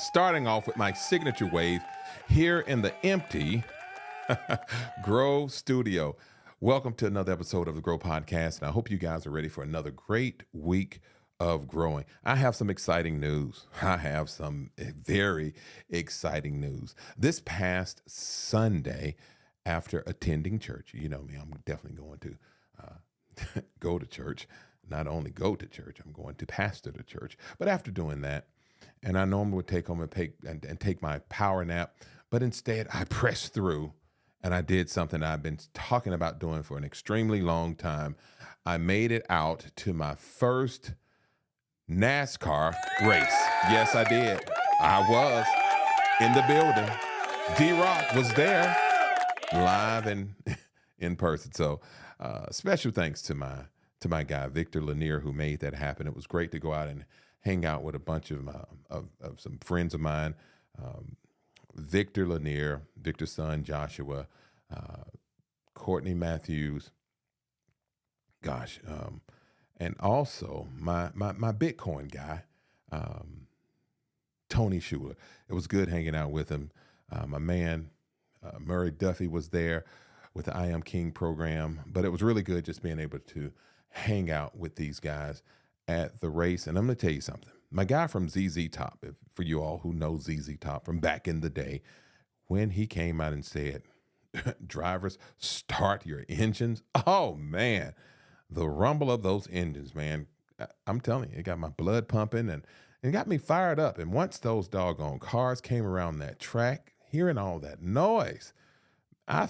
starting off with my signature wave here in the empty Grow studio. Welcome to another episode of the Grow Podcast, and I hope you guys are ready for another great week of growing. I have some exciting news. I have some very exciting news. This past Sunday, after attending church, you know me, I'm definitely going to go to church. Not only go to church, I'm going to pastor the church. But after doing that, and I normally would take home and take my power nap, but instead I pressed through and I did something I've been talking about doing for an extremely long time. I made it out to my first NASCAR race. Yes, I did. I was in the building. D-Rock was there live and in person. So special thanks to my guy, Victor Lanier, who made that happen. It was great to go out and hang out with a bunch of some friends of mine. Victor Lanier, Victor's son, Joshua, Courtney Matthews, and also my Bitcoin guy, Tony Schuler. It was good hanging out with him. My man, Murray Duffy, was there with the I Am King program, but it was really good just being able to hang out with these guys at the race. And I'm going to tell you something. My guy from ZZ Top, for you all who know ZZ Top from back in the day, when he came out and said, drivers, start your engines. Oh, man, the rumble of those engines, man. I'm telling you, it got my blood pumping and it got me fired up. And once those doggone cars came around that track, hearing all that noise, I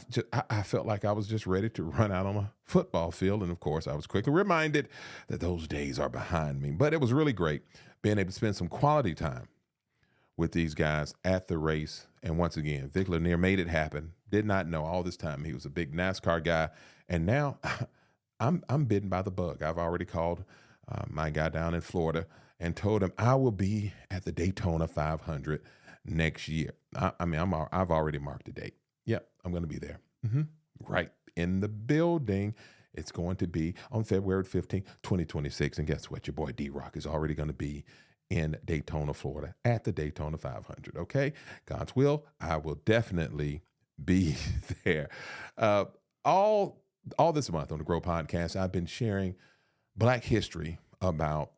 felt like I was just ready to run out on a football field. And of course, I was quickly reminded that those days are behind me. But it was really great being able to spend some quality time with these guys at the race. And once again, Vic Lanier made it happen. Did not know all this time he was a big NASCAR guy. And now I'm bitten by the bug. I've already called my guy down in Florida and told him I will be at the Daytona 500 next year. I've already marked the date. Yep, I'm going to be there. Right in the building. It's going to be on February 15th, 2026. And guess what? Your boy D-Rock is already going to be in Daytona, Florida at the Daytona 500. Okay? God's will, I will definitely be there. All this month on the Grow Podcast, I've been sharing Black history about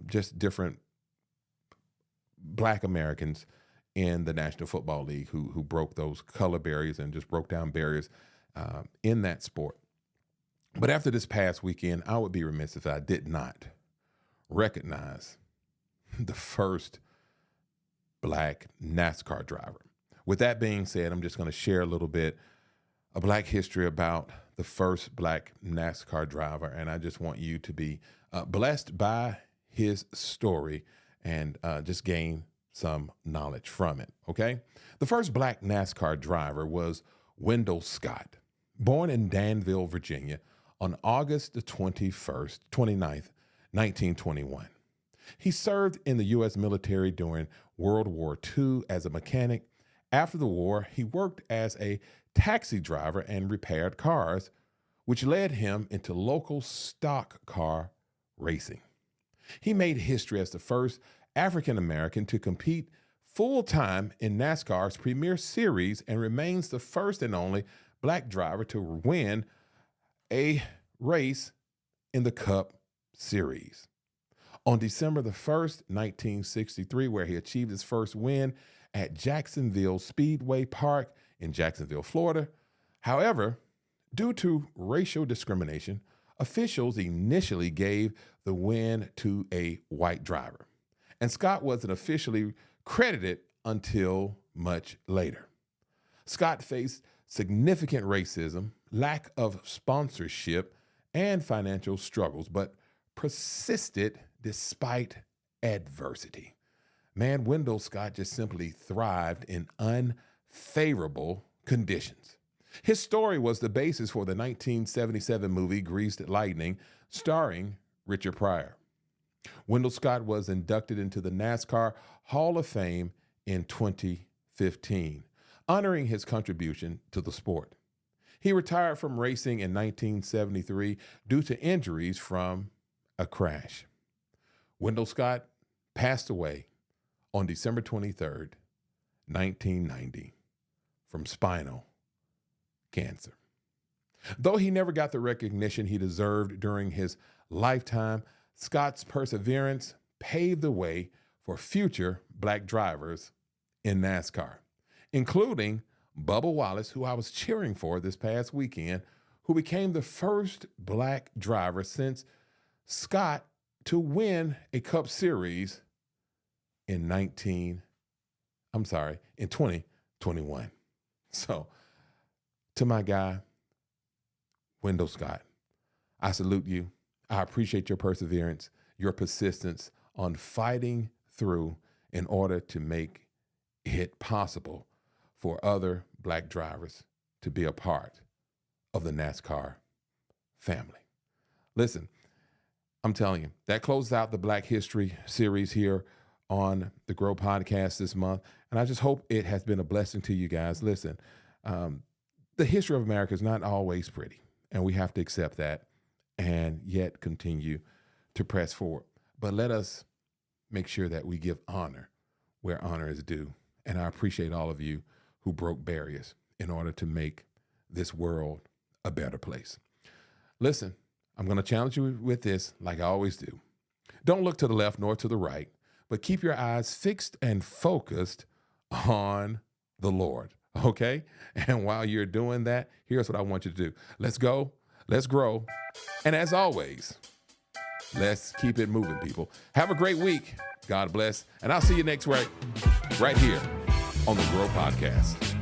just different Black Americans in the National Football League who broke those color barriers and just broke down barriers in that sport. But after this past weekend, I would be remiss if I did not recognize the first Black NASCAR driver. With that being said, I'm just going to share a little bit of Black history about the first Black NASCAR driver, and I just want you to be blessed by his story and just gain some knowledge from it, okay? The first Black NASCAR driver was Wendell Scott, born in Danville, Virginia on August the 29th, 1921. He served in the U.S. military during World War II as a mechanic. After the war, he worked as a taxi driver and repaired cars, which led him into local stock car racing. He made history as the first African-American to compete full-time in NASCAR's premier series and remains the first and only Black driver to win a race in the Cup Series. On December the 1st, 1963, where he achieved his first win at Jacksonville Speedway Park in Jacksonville, Florida. However, due to racial discrimination, officials initially gave the win to a white driver, and Scott wasn't officially credited until much later. Scott faced significant racism, lack of sponsorship, and financial struggles, but persisted despite adversity. Man, Wendell Scott just simply thrived in unfavorable conditions. His story was the basis for the 1977 movie Greased Lightning, starring Richard Pryor. Wendell Scott was inducted into the NASCAR Hall of Fame in 2015, honoring his contribution to the sport. He retired from racing in 1973 due to injuries from a crash. Wendell Scott passed away on December 23rd, 1990, from spinal cancer. Though he never got the recognition he deserved during his lifetime, Scott's perseverance paved the way for future Black drivers in NASCAR, including Bubba Wallace, who I was cheering for this past weekend, who became the first Black driver since Scott to win a Cup Series in 2021. So, to my guy, Wendell Scott, I salute you. I appreciate your perseverance, your persistence on fighting through in order to make it possible for other Black drivers to be a part of the NASCAR family. Listen, I'm telling you, that closes out the Black History series here on the Grow Podcast this month. And I just hope it has been a blessing to you guys. Listen, the history of America is not always pretty, and we have to accept that and yet continue to press forward. But let us make sure that we give honor where honor is due. And I appreciate all of you who broke barriers in order to make this world a better place. Listen, I'm going to challenge you with this like I always do. Don't look to the left nor to the right, but keep your eyes fixed and focused on the Lord, okay? And while you're doing that, here's what I want you to do. Let's go, let's grow, and as always, let's keep it moving, people. Have a great week. God bless, and I'll see you next week right here on the Grow Podcast.